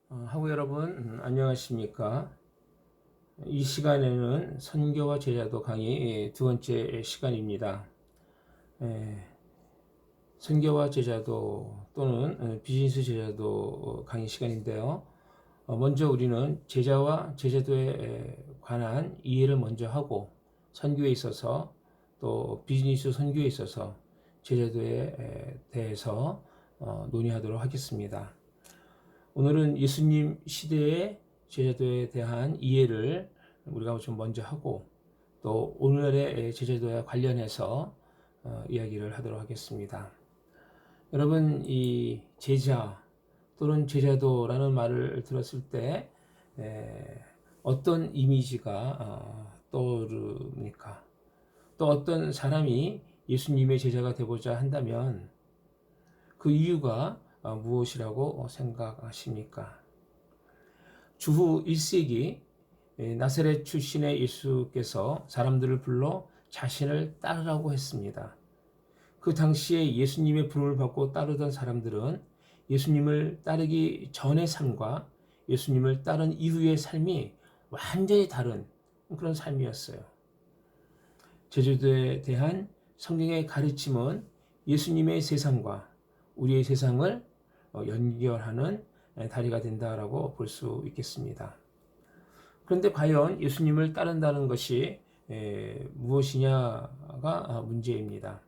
하고 여러분 안녕하십니까? 이 시간에는 선교와 제자도 강의 두 번째 시간입니다. 에, 선교와 제자도 또는 비즈니스 제자도 강의 시간인데요. 먼저 우리는 제자와 제자도에 관한 이해를 먼저 하고 선교에 있어서 또 비즈니스 선교에 있어서 제자도에 대해서 논의하도록 하겠습니다. 오늘은 예수님 시대의 제자도에 대한 이해를 우리가 좀 먼저 하고 또 오늘의 제자도와 관련해서 이야기를 하도록 하겠습니다. 여러분, 이 제자 또는 제자도라는 말을 들었을 때 어떤 이미지가 떠오릅니까? 또 어떤 사람이 예수님의 제자가 되고자 한다면 그 이유가 무엇이라고 생각하십니까? 주후 1세기 나사렛 출신의 예수께서 사람들을 불러 자신을 따르라고 했습니다. 그 당시에 예수님의 부름을 받고 따르던 사람들은 예수님을 따르기 전의 삶과 예수님을 따른 이후의 삶이 완전히 다른 그런 삶이었어요. 제자도에 대한 성경의 가르침은 예수님의 세상과 우리의 세상을 연결하는 다리가 된다라고 볼 수 있겠습니다. 그런데 과연 예수님을 따른다는 것이 무엇이냐가 문제입니다.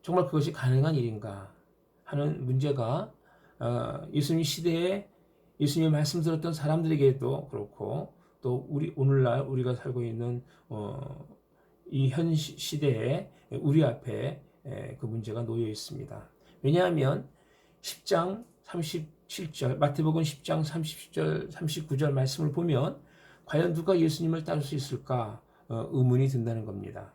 정말 그것이 가능한 일인가 하는 문제가 예수님 시대에 예수님의 말씀 들었던 사람들에게도 그렇고 또 오늘날 우리가 살고 있는 이 현 시대에 우리 앞에 그 문제가 놓여 있습니다. 왜냐하면 10장 37절 마태복음 10장 30절 39절 말씀을 보면 과연 누가 예수님을 따를 수 있을까 의문이 든다는 겁니다.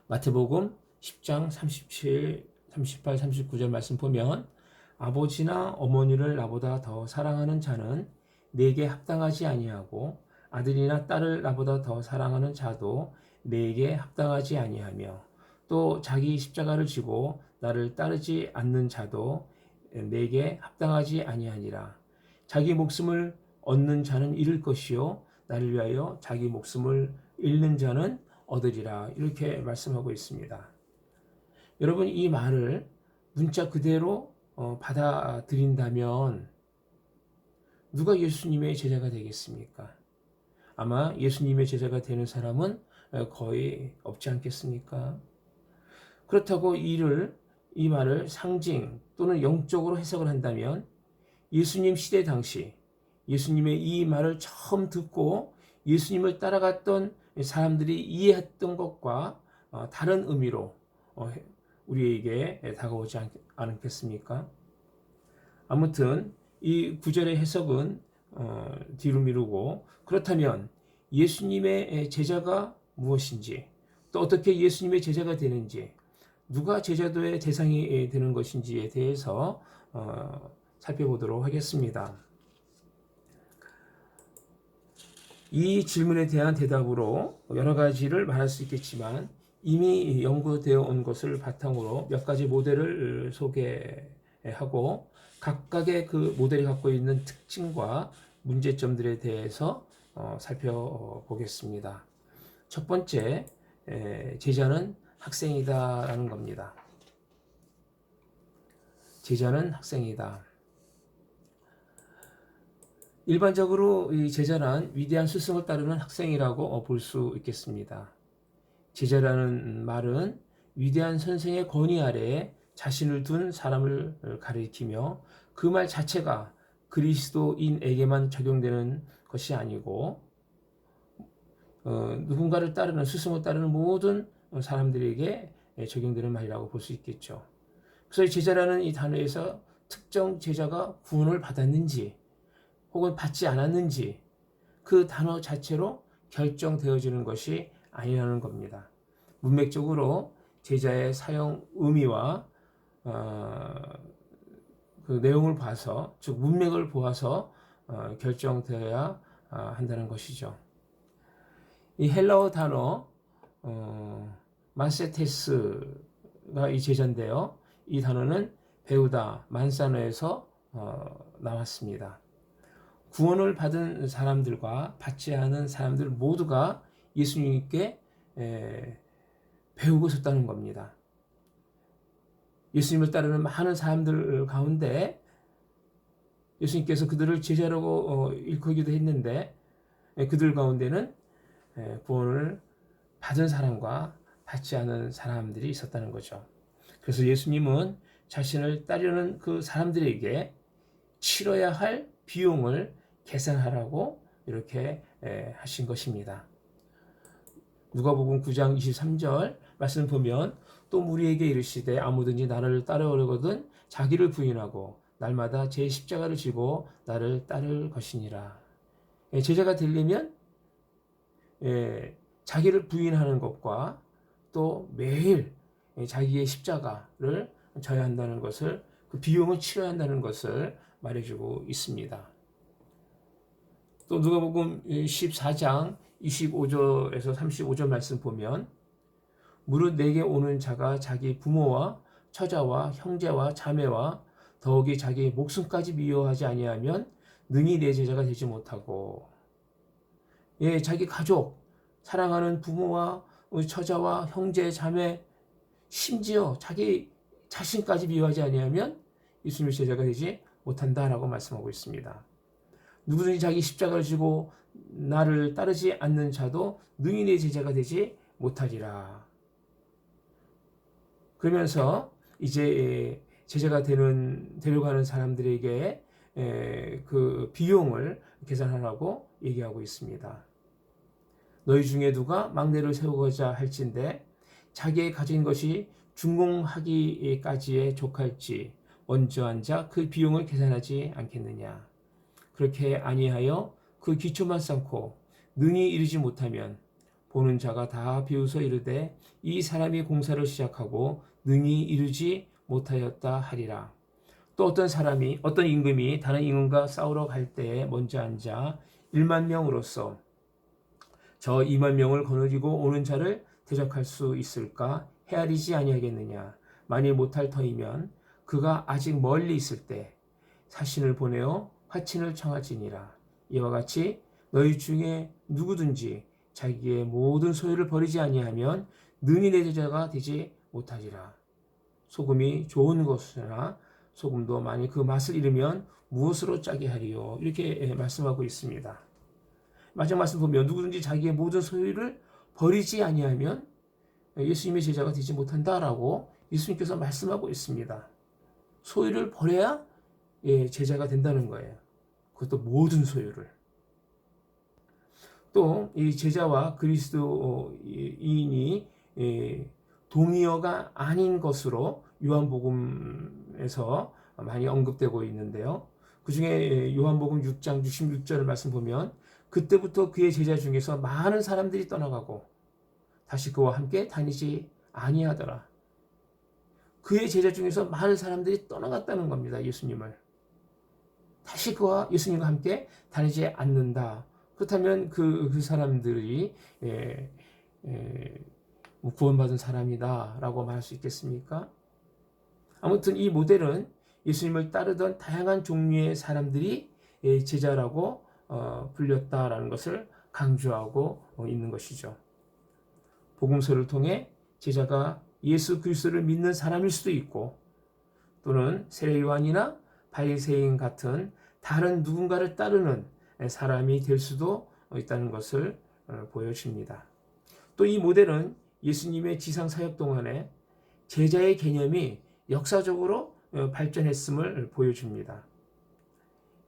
마태복음 10장 37, 38, 39절 말씀 보면 아버지나 어머니를 나보다 더 사랑하는 자는 내게 합당하지 아니하고 아들이나 딸을 나보다 더 사랑하는 자도 내게 합당하지 아니하며 또 자기 십자가를 지고 나를 따르지 않는 자도 내게 합당하지 아니하니라. 자기 목숨을 얻는 자는 잃을 것이요 나를 위하여 자기 목숨을 잃는 자는 얻으리라. 이렇게 말씀하고 있습니다. 여러분, 이 말을 문자 그대로 받아들인다면 누가 예수님의 제자가 되겠습니까? 아마 예수님의 제자가 되는 사람은 거의 없지 않겠습니까? 그렇다고 이 말을 상징 또는 영적으로 해석을 한다면 예수님 시대 당시 예수님의 이 말을 처음 듣고 예수님을 따라갔던 사람들이 이해했던 것과 다른 의미로 우리에게 다가오지 않겠습니까? 아무튼 이 구절의 해석은 뒤로 미루고 그렇다면 예수님의 제자가 무엇인지 또 어떻게 예수님의 제자가 되는지 누가 제자도의 대상이 되는 것인지에 대해서 살펴보도록 하겠습니다. 이 질문에 대한 대답으로 여러 가지를 말할 수 있겠지만 이미 연구되어 온 것을 바탕으로 몇 가지 모델을 소개하고 각각의 그 모델이 갖고 있는 특징과 문제점들에 대해서 살펴보겠습니다. 첫 번째, 제자는 학생이다라는 겁니다. 제자는 학생이다. 일반적으로 이 제자란 위대한 스승을 따르는 학생이라고 볼 수 있겠습니다. 제자라는 말은 위대한 선생의 권위 아래에 자신을 둔 사람을 가리키며 그 말 자체가 그리스도인에게만 적용되는 것이 아니고 누군가를 따르는 스승을 따르는 모든 사람들에게 적용되는 말이라고 볼 수 있겠죠. 그래서 제자라는 이 단어에서 특정 제자가 구원을 받았는지 혹은 받지 않았는지 그 단어 자체로 결정되어지는 것이 아니라는 겁니다. 문맥적으로 제자의 사용 의미와 그 내용을 봐서 즉 문맥을 보아서 결정되어야 한다는 것이죠. 이 헬라어 단어 마세테스가 이 제자인데요. 이 단어는 배우다, 만사노에서 나왔습니다. 구원을 받은 사람들과 받지 않은 사람들 모두가 예수님께 배우고 있었다는 겁니다. 예수님을 따르는 많은 사람들 가운데 예수님께서 그들을 제자라고 일컫기도 했는데 그들 가운데는 구원을 받은 사람과 받지 않은 사람들이 있었다는 거죠. 그래서 예수님은 자신을 따르는 그 사람들에게 치러야 할 비용을 계산하라고 이렇게 하신 것입니다. 누가복음 9장 23절 말씀 보면 또 무리에게 이르시되 아무든지 나를 따르려거든 자기를 부인하고 날마다 제 십자가를 지고 나를 따를 것이니라. 제자가 되려면 자기를 부인하는 것과 또 매일 자기의 십자가를 져야 한다는 것을, 그 비용을 치러야 한다는 것을 말해주고 있습니다. 또 누가복음 14장 25절에서 35절 말씀 보면 무릇 내게 오는 자가 자기 부모와 처자와 형제와 자매와 더욱이 자기 목숨까지 미워하지 아니하면 능히 내 제자가 되지 못하고, 자기 가족, 사랑하는 부모와 처자와 형제, 자매, 심지어 자기 자신까지 미워하지 아니하면 예수님의 제자가 되지 못한다라고 말씀하고 있습니다. 누구든지 자기 십자가를 지고 나를 따르지 않는 자도 능히 내 제자가 되지 못하리라. 그러면서 이제 제자가 되려고 하는 사람들에게 그 비용을 계산하라고 얘기하고 있습니다. 너희 중에 누가 막내를 세우고자 할진대 자기의 가진 것이 준공하기까지에 족할지 먼저 앉아 그 비용을 계산하지 않겠느냐. 그렇게 아니하여 그 기초만 쌓고 능히 이르지 못하면 보는 자가 다 비웃어 이르되 이 사람이 공사를 시작하고 능히 이르지 못하였다 하리라. 또 어떤 임금이 다른 임금과 싸우러 갈 때에 먼저 앉아 1만 명으로서 저 2만 명을 거느리고 오는 자를 대적할 수 있을까 헤아리지 아니하겠느냐. 만일 못할 터이면 그가 아직 멀리 있을 때 사신을 보내어 화친을 청하지니라. 이와 같이 너희 중에 누구든지 자기의 모든 소유를 버리지 아니하면 능히 내 제자가 되지 못하리라. 소금이 좋은 것이나 소금도 만일 그 맛을 잃으면 무엇으로 짜게 하리요. 이렇게 말씀하고 있습니다. 마지막 말씀 보면 누구든지 자기의 모든 소유를 버리지 아니하면 예수님의 제자가 되지 못한다라고 예수님께서 말씀하고 있습니다. 소유를 버려야 제자가 된다는 거예요. 그것도 모든 소유를. 또 이 제자와 그리스도인이 동의어가 아닌 것으로 요한복음에서 많이 언급되고 있는데요. 그 중에 요한복음 6장 66절 말씀 보면 그때부터 그의 제자 중에서 많은 사람들이 떠나가고 다시 그와 함께 다니지 아니하더라. 그의 제자 중에서 많은 사람들이 떠나갔다는 겁니다. 예수님을. 다시 그와 예수님과 함께 다니지 않는다. 그렇다면 그 사람들이 구원받은 사람이다 라고 말할 수 있겠습니까? 아무튼 이 모델은 예수님을 따르던 다양한 종류의 사람들이 제자라고 불렸다라는 것을 강조하고 있는 것이죠. 복음서를 통해 제자가 예수 그리스도를 믿는 사람일 수도 있고 또는 세례 요한이나 바리새인 같은 다른 누군가를 따르는 사람이 될 수도 있다는 것을 보여줍니다. 또 이 모델은 예수님의 지상 사역 동안에 제자의 개념이 역사적으로 발전했음을 보여줍니다.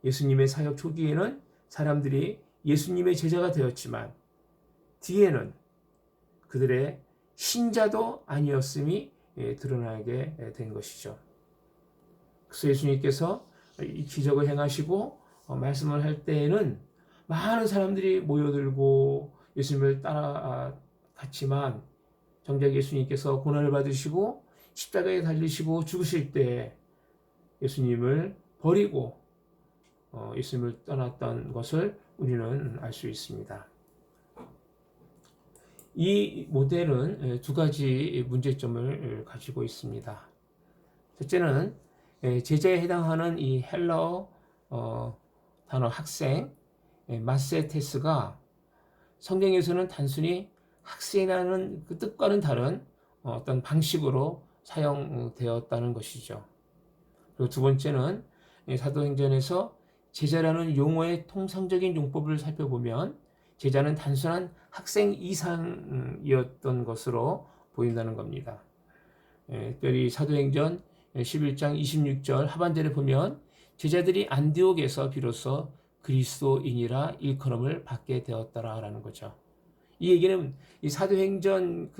예수님의 사역 초기에는 사람들이 예수님의 제자가 되었지만 뒤에는 그들의 신자도 아니었음이 드러나게 된 것이죠. 그래서 예수님께서 이 기적을 행하시고 말씀을 할 때에는 많은 사람들이 모여들고 예수님을 따라갔지만 정작 예수님께서 고난을 받으시고 십자가에 달리시고 죽으실 때 예수님을 버리고 예수님을 떠났던 것을 우리는 알 수 있습니다. 이 모델은 두 가지 문제점을 가지고 있습니다. 첫째는 제자에 해당하는 이 헬라어 단어 학생 마세테스가 성경에서는 단순히 학생이라는 그 뜻과는 다른 어떤 방식으로 사용되었다는 것이죠. 그리고 두 번째는 사도행전에서 제자라는 용어의 통상적인 용법을 살펴보면 제자는 단순한 학생 이상이었던 것으로 보인다는 겁니다. 특별히 사도행전 11장 26절 하반절에 보면 제자들이 안디옥에서 비로소 그리스도인이라 일컬음을 받게 되었더라라는 거죠. 이 얘기는 이 사도행전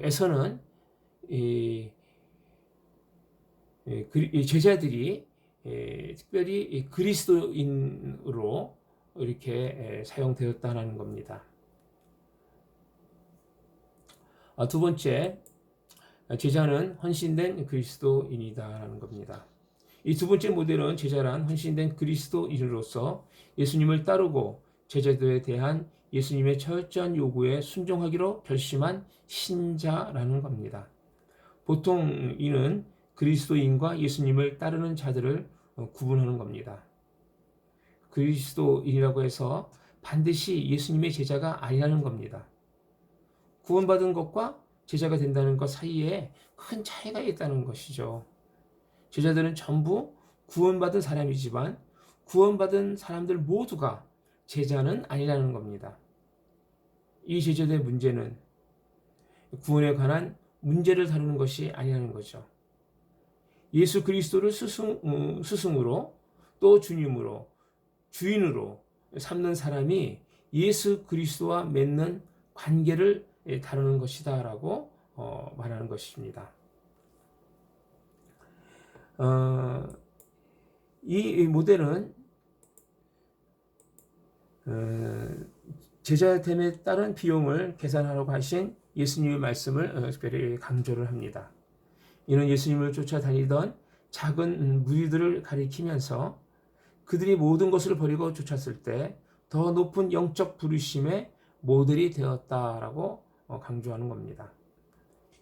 에서는 이 제자들이 특별히 그리스도인으로 이렇게 사용되었다는 겁니다. 두 번째, 제자는 헌신된 그리스도인이다라는 겁니다. 이 두 번째 모델은 제자란 헌신된 그리스도인으로서 예수님을 따르고 제자도에 대한 예수님의 철저한 요구에 순종하기로 결심한 신자라는 겁니다. 보통 이는 그리스도인과 예수님을 따르는 자들을 구분하는 겁니다. 그리스도인이라고 해서 반드시 예수님의 제자가 아니라는 겁니다. 구원받은 것과 제자가 된다는 것 사이에 큰 차이가 있다는 것이죠. 제자들은 전부 구원받은 사람이지만 구원받은 사람들 모두가 제자는 아니라는 겁니다. 이 제자들의 문제는 구원에 관한 문제를 다루는 것이 아니라는 거죠. 예수 그리스도를 스승으로 또 주님으로 주인으로 삼는 사람이 예수 그리스도와 맺는 관계를 다루는 것이다라고 말하는 것입니다. 이 모델은 제자됨에 따른 비용을 계산하라고 하신 예수님의 말씀을 특별히 강조를 합니다. 이는 예수님을 쫓아다니던 작은 무리들을 가리키면서 그들이 모든 것을 버리고 쫓았을 때 더 높은 영적 부르심의 모델이 되었다라고 강조하는 겁니다.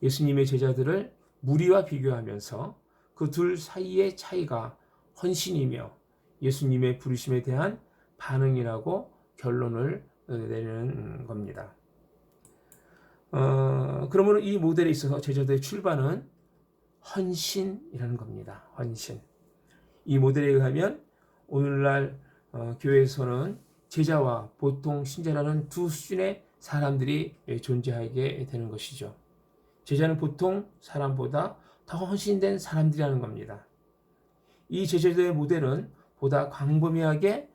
예수님의 제자들을 무리와 비교하면서 그 둘 사이의 차이가 헌신이며 예수님의 부르심에 대한 반응이라고 결론을 내리는 겁니다. 그러므로 이 모델에 있어서 제자들의 출발은 헌신이라는 겁니다. 헌신. 이 모델에 의하면 오늘날 교회에서는 제자와 보통 신자라는 두 수준의 사람들이 존재하게 되는 것이죠. 제자는 보통 사람보다 더 헌신된 사람들이라는 겁니다. 이 제자들의 모델은 보다 광범위하게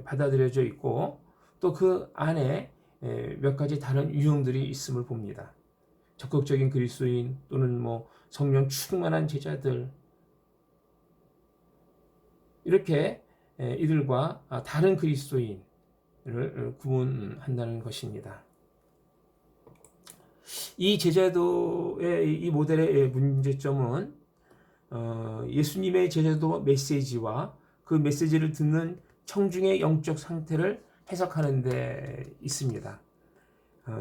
받아들여져 있고 또 그 안에 몇 가지 다른 유형들이 있음을 봅니다. 적극적인 그리스도인 또는 성령 충만한 제자들 이렇게 이들과 다른 그리스도인을 구분한다는 것입니다. 이 제자도의 이 모델의 문제점은 예수님의 제자도 메시지와 그 메시지를 듣는 청중의 영적 상태를 해석하는 데 있습니다.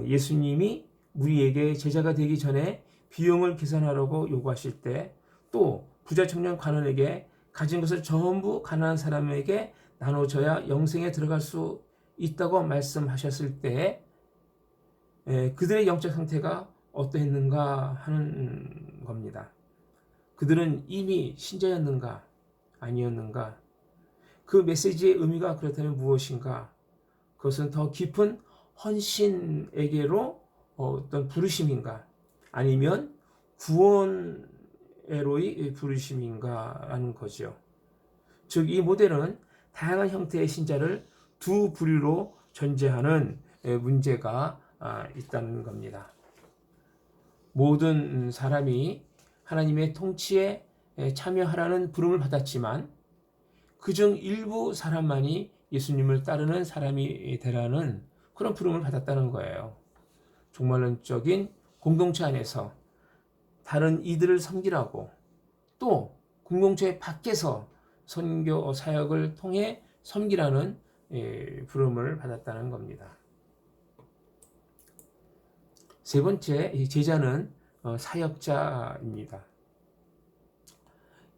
예수님이 우리에게 제자가 되기 전에 비용을 계산하라고 요구하실 때 또 부자 청년 관원에게 가진 것을 전부 가난한 사람에게 나눠줘야 영생에 들어갈 수 있다고 말씀하셨을 때 그들의 영적 상태가 어떠했는가 하는 겁니다. 그들은 이미 신자였는가 아니었는가? 그 메시지의 의미가 그렇다면 무엇인가? 그것은 더 깊은 헌신에게로 어떤 부르심인가? 아니면 구원에로의 부르심인가? 라는 거죠. 즉, 이 모델은 다양한 형태의 신자를 두 부류로 전제하는 문제가 있다는 겁니다. 모든 사람이 하나님의 통치에 참여하라는 부름을 받았지만 그중 일부 사람만이 예수님을 따르는 사람이 되라는 그런 부름을 받았다는 거예요. 종말론적인 공동체 안에서 다른 이들을 섬기라고 또 공동체 밖에서 선교 사역을 통해 섬기라는 부름을 받았다는 겁니다. 세 번째, 제자는 사역자입니다.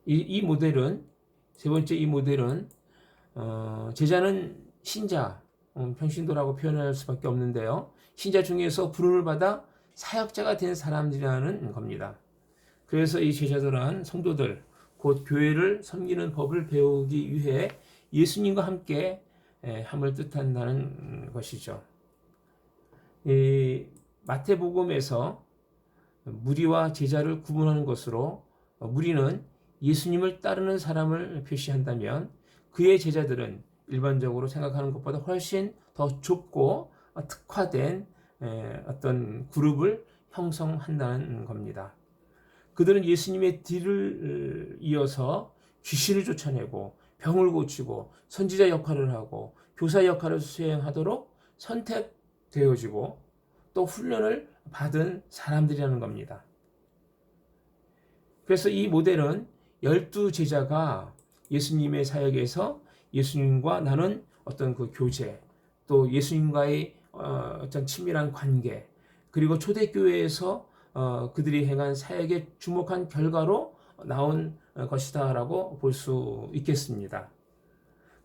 이 모델은 세 번째 이 모델은 제자는 신자, 평신도라고 표현할 수밖에 없는데요. 신자 중에서 부름을 받아 사역자가 된 사람들이라는 겁니다. 그래서 이 제자들은 성도들, 곧 교회를 섬기는 법을 배우기 위해 예수님과 함께 함을 뜻한다는 것이죠. 이 마태복음에서 무리와 제자를 구분하는 것으로 무리는 예수님을 따르는 사람을 표시한다면 그의 제자들은 일반적으로 생각하는 것보다 훨씬 더 좁고 특화된 어떤 그룹을 형성한다는 겁니다. 그들은 예수님의 뒤를 이어서 귀신을 쫓아내고 병을 고치고 선지자 역할을 하고 교사 역할을 수행하도록 선택되어지고 또 훈련을 받은 사람들이라는 겁니다. 그래서 이 모델은 12 제자가 예수님의 사역에서 예수님과 나눈 어떤 그 교제, 또 예수님과의 어떤 친밀한 관계, 그리고 초대교회에서 그들이 행한 사역에 주목한 결과로 나온 것이다라고 볼 수 있겠습니다.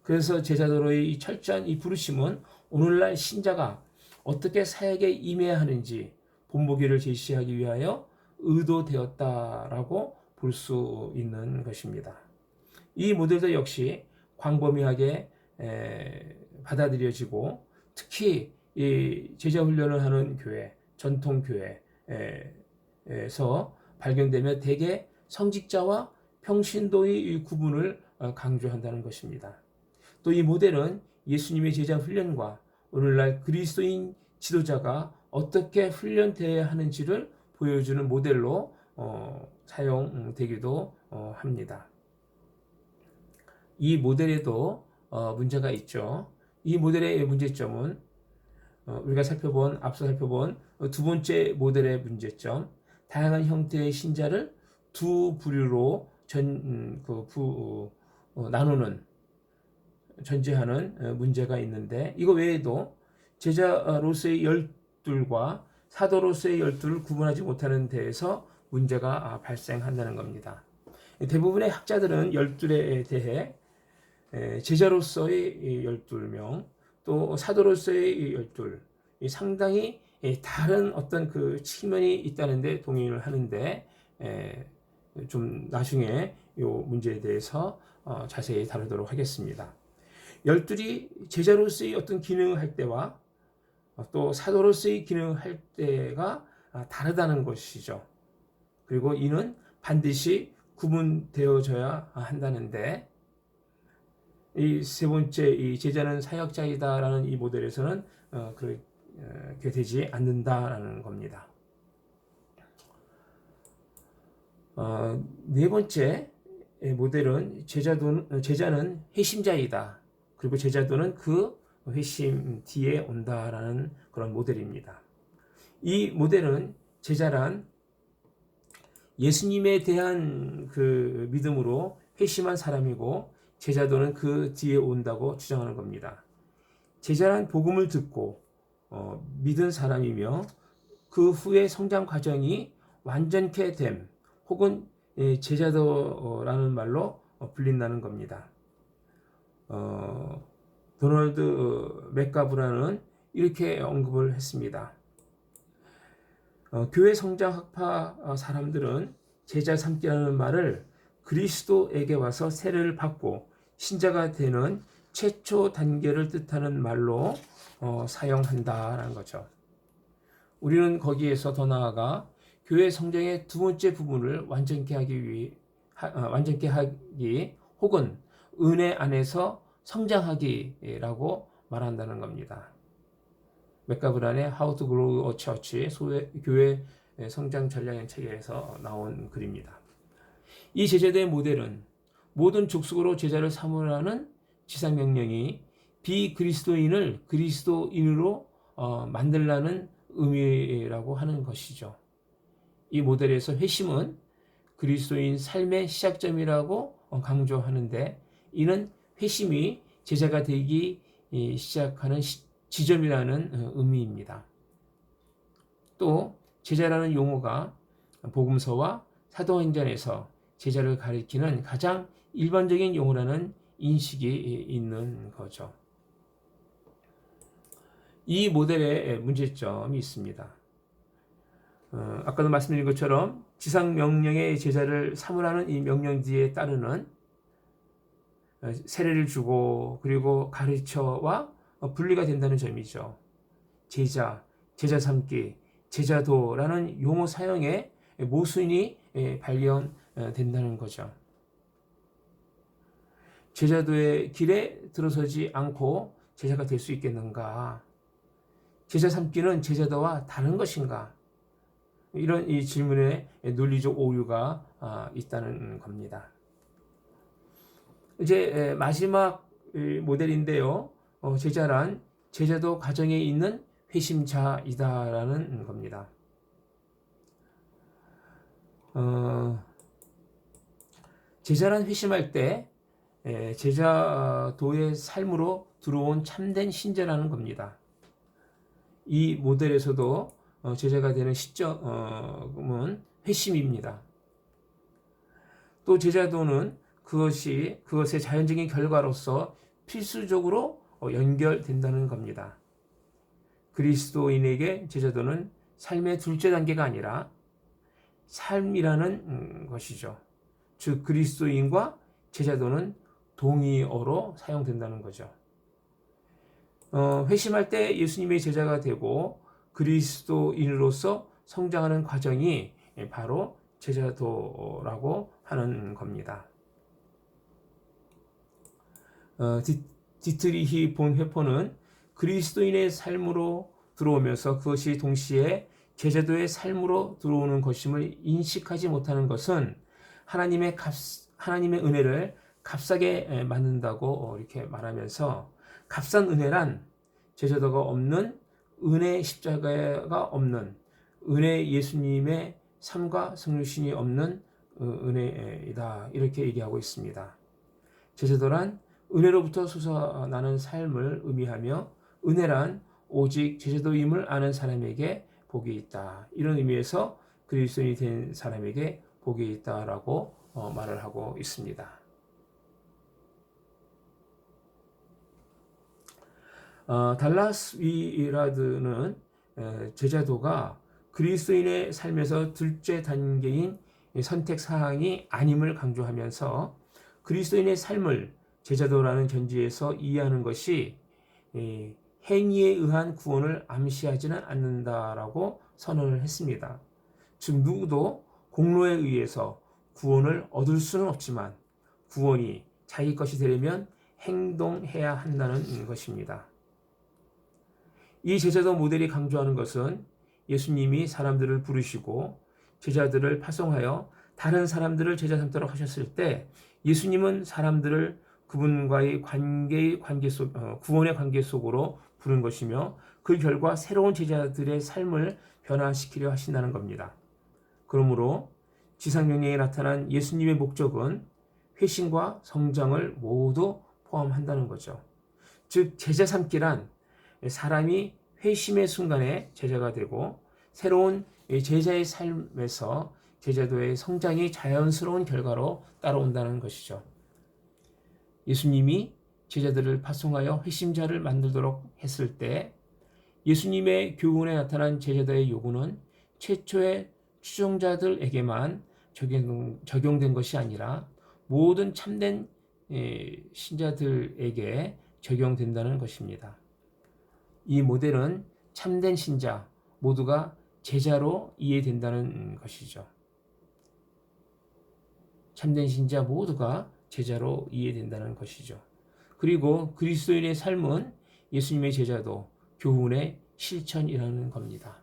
그래서 제자도로의 이 철저한 이 부르심은 오늘날 신자가 어떻게 사역에 임해야 하는지 본보기를 제시하기 위하여 의도되었다라고 볼 수 있는 것입니다. 이 모델도 역시 광범위하게 받아들여지고 특히 이 제자 훈련을 하는 교회, 전통 교회에서 발견되며 대개 성직자와 평신도의 구분을 강조한다는 것입니다. 또 이 모델은 예수님의 제자 훈련과 오늘날 그리스도인 지도자가 어떻게 훈련되어야 하는지를 보여주는 모델로 사용되기도 합니다. 이 모델에도 문제가 있죠. 이 모델의 문제점은 우리가 앞서 살펴본 두 번째 모델의 문제점, 다양한 형태의 신자를 두 부류로 나누는 전제하는 문제가 있는데, 이거 외에도 제자로서의 12과 사도로서의 12를 구분하지 못하는 데에서 문제가 발생한다는 겁니다. 대부분의 학자들은 12에 대해 제자로서의 12명, 또 사도로서의 12, 상당히 다른 어떤 그 측면이 있다는데 동의를 하는데, 좀 나중에 이 문제에 대해서 자세히 다루도록 하겠습니다. 12이 제자로서의 어떤 기능을 할 때와 또 사도로서의 기능을 할 때가 다르다는 것이죠. 그리고 이는 반드시 구분되어져야 한다는데, 이 세 번째 이 제자는 사역자이다라는 이 모델에서는 그렇게 되지 않는다라는 겁니다. 네 번째 모델은 제자는 회심자이다. 그리고 제자도는 그 회심 뒤에 온다라는 그런 모델입니다. 이 모델은 제자란 예수님에 대한 그 믿음으로 회심한 사람이고 제자도는 그 뒤에 온다고 주장하는 겁니다. 제자란 복음을 듣고 믿은 사람이며 그 후에 성장 과정이 완전케 됨 혹은 제자도라는 말로 불린다는 겁니다. 도널드 맥가브라는 이렇게 언급을 했습니다. 교회 성장 학파 사람들은 제자 삼기라는 말을 그리스도에게 와서 세례를 받고 신자가 되는 최초 단계를 뜻하는 말로 사용한다라는 거죠. 우리는 거기에서 더 나아가 교회 성장의 두 번째 부분을 완전케 하기 혹은 은혜 안에서 성장하기라고 말한다는 겁니다. 맥가브란의 How to Grow a Church, 교회 성장 전략의 책에서 나온 글입니다. 이 제자들의 모델은 모든 족속으로 제자를 삼으라는 지상명령이 비그리스도인을 그리스도인으로 만들라는 의미라고 하는 것이죠. 이 모델에서 회심은 그리스도인 삶의 시작점이라고 강조하는데, 이는 회심이 제자가 되기 시작하는 지점이라는 의미입니다. 또 제자라는 용어가 복음서와 사도행전에서 제자를 가리키는 가장 일반적인 용어라는 인식이 있는 거죠. 이 모델에 문제점이 있습니다. 아까도 말씀드린 것처럼 지상명령의 제자를 삼으라는 이 명령 뒤에 따르는 세례를 주고 그리고 가르쳐와 분리가 된다는 점이죠. 제자, 제자 삼기, 제자도라는 용어 사용에 모순이 발견된다는 거죠. 제자도의 길에 들어서지 않고 제자가 될 수 있겠는가? 제자 삼기는 제자도와 다른 것인가? 이런 이 질문에 논리적 오류가 있다는 겁니다. 이제 마지막 모델인데요. 제자란 제자도 과정에 있는 회심자이다라는 겁니다. 제자란 회심할 때 제자도의 삶으로 들어온 참된 신자라는 겁니다. 이 모델에서도 제자가 되는 시점은 회심입니다. 또 제자도는 그것의 자연적인 결과로서 필수적으로 연결된다는 겁니다. 그리스도인에게 제자도는 삶의 둘째 단계가 아니라 삶이라는 것이죠. 즉 그리스도인과 제자도는 동의어로 사용된다는 거죠. 회심할 때 예수님의 제자가 되고 그리스도인으로서 성장하는 과정이 바로 제자도라고 하는 겁니다. 디트리히 본회퍼는 그리스도인의 삶으로 들어오면서 그것이 동시에 제자도의 삶으로 들어오는 것임을 인식하지 못하는 것은 하나님의 은혜를 값싸게 만든다고 이렇게 말하면서 값싼 은혜란 제자도가 없는 은혜 십자가가 없는 은혜 예수님의 삶과 성육신이 없는 은혜이다 이렇게 얘기하고 있습니다. 제자도란 은혜로부터 솟아나는 삶을 의미하며 은혜란 오직 제자도임을 아는 사람에게 복이 있다. 이런 의미에서 그리스도인이 된 사람에게 복이 있다라고 말을 하고 있습니다. 달라스 위라드는 제자도가 그리스도인의 삶에서 둘째 단계인 선택 사항이 아님을 강조하면서 그리스도인의 삶을 제자도라는 전제에서 이해하는 것이 행위에 의한 구원을 암시하지는 않는다라고 선언을 했습니다. 즉 누구도 공로에 의해서 구원을 얻을 수는 없지만 구원이 자기 것이 되려면 행동해야 한다는 것입니다. 이 제자도 모델이 강조하는 것은 예수님이 사람들을 부르시고 제자들을 파송하여 다른 사람들을 제자 삼도록 하셨을 때 예수님은 사람들을 그분과의 구원의 관계 속으로 부른 것이며 그 결과 새로운 제자들의 삶을 변화시키려 하신다는 겁니다. 그러므로 지상명령에 나타난 예수님의 목적은 회심과 성장을 모두 포함한다는 거죠. 즉 제자 삼기란 사람이 회심의 순간에 제자가 되고 새로운 제자의 삶에서 제자도의 성장이 자연스러운 결과로 따라온다는 것이죠. 예수님이 제자들을 파송하여 회심자를 만들도록 했을 때 예수님의 교훈에 나타난 제자들의 요구는 최초의 추종자들에게만 적용된 것이 아니라 모든 참된 신자들에게 적용된다는 것입니다. 이 모델은 참된 신자 모두가 제자로 이해된다는 것이죠. 참된 신자 모두가 제자로 이해된다는 것이죠. 그리고 그리스도인의 삶은 예수님의 제자도 교훈의 실천이라는 겁니다.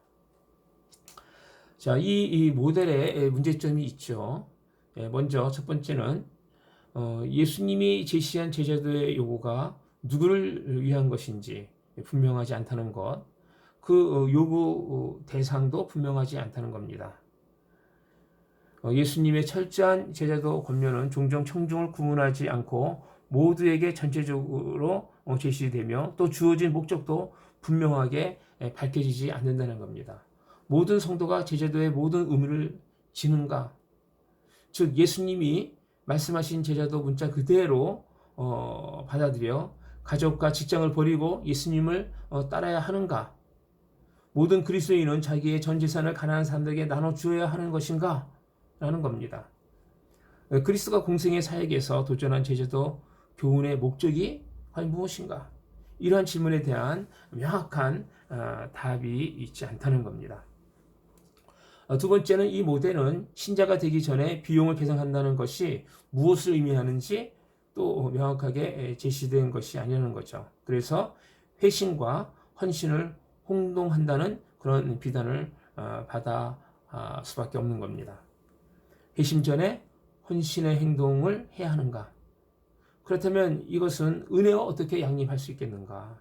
자, 이 모델에 문제점이 있죠. 먼저 첫 번째는 예수님이 제시한 제자도의 요구가 누구를 위한 것인지 분명하지 않다는 것, 그 요구 대상도 분명하지 않다는 겁니다. 예수님의 철저한 제자도 권면은 종종 청중을 구분하지 않고 모두에게 전체적으로 제시되며 또 주어진 목적도 분명하게 밝혀지지 않는다는 겁니다. 모든 성도가 제자도의 모든 의미를 지는가? 즉 예수님이 말씀하신 제자도 문자 그대로 받아들여 가족과 직장을 버리고 예수님을 따라야 하는가? 모든 그리스도인은 자기의 전 재산을 가난한 사람들에게 나눠 주어야 하는 것인가? 라는 겁니다. 그리스도가 공생의 사역에서 도전한 제자도 교훈의 목적이 과연 무엇인가? 이러한 질문에 대한 명확한 답이 있지 않다는 겁니다. 두 번째는 이 모델은 신자가 되기 전에 비용을 계산한다는 것이 무엇을 의미하는지 또 명확하게 제시된 것이 아니라는 거죠. 그래서 회심과 헌신을 혼동한다는 그런 비난을 받아 수밖에 없는 겁니다. 회심 전에 헌신의 행동을 해야 하는가? 그렇다면 이것은 은혜와 어떻게 양립할 수 있겠는가?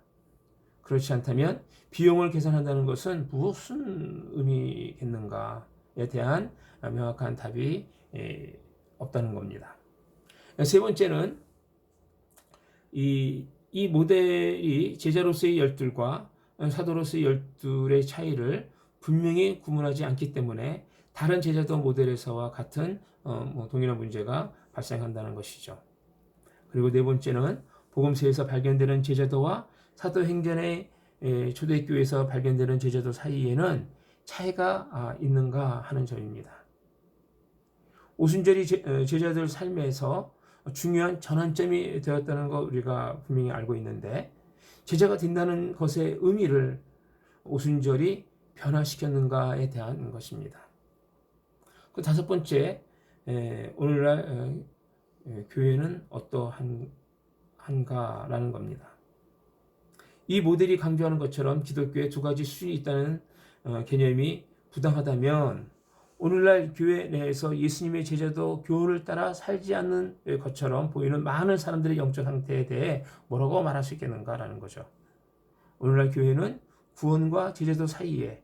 그렇지 않다면 비용을 계산한다는 것은 무슨 의미겠는가에 대한 명확한 답이 없다는 겁니다. 세 번째는 이 모델이 제자로서의 열둘과 사도로서의 열둘의 차이를 분명히 구분하지 않기 때문에 다른 제자도 모델에서와 같은 동일한 문제가 발생한다는 것이죠. 그리고 네 번째는 복음서에서 발견되는 제자도와 사도행전의 초대교회에서 발견되는 제자도 사이에는 차이가 있는가 하는 점입니다. 오순절이 제자들 삶에서 중요한 전환점이 되었다는 것 우리가 분명히 알고 있는데 제자가 된다는 것의 의미를 오순절이 변화시켰는가에 대한 것입니다. 그 다섯 번째, 오늘날 교회는 어떠한가라는 겁니다. 이 모델이 강조하는 것처럼 기독교에 두 가지 수준이 있다는 개념이 부당하다면 오늘날 교회 내에서 예수님의 제자도 교훈을 따라 살지 않는 것처럼 보이는 많은 사람들의 영적 상태에 대해 뭐라고 말할 수 있겠는가라는 거죠. 오늘날 교회는 구원과 제자도 사이에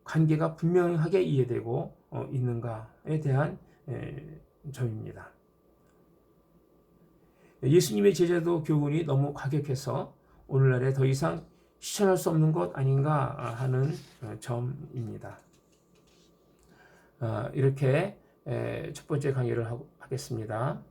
관계가 분명하게 이해되고 있는가에 대한 점입니다. 예수님의 제자도 교훈이 너무 과격해서 오늘날에 더 이상 실천할 수 없는 것 아닌가 하는 점입니다. 이렇게 첫 번째 강의를 하겠습니다.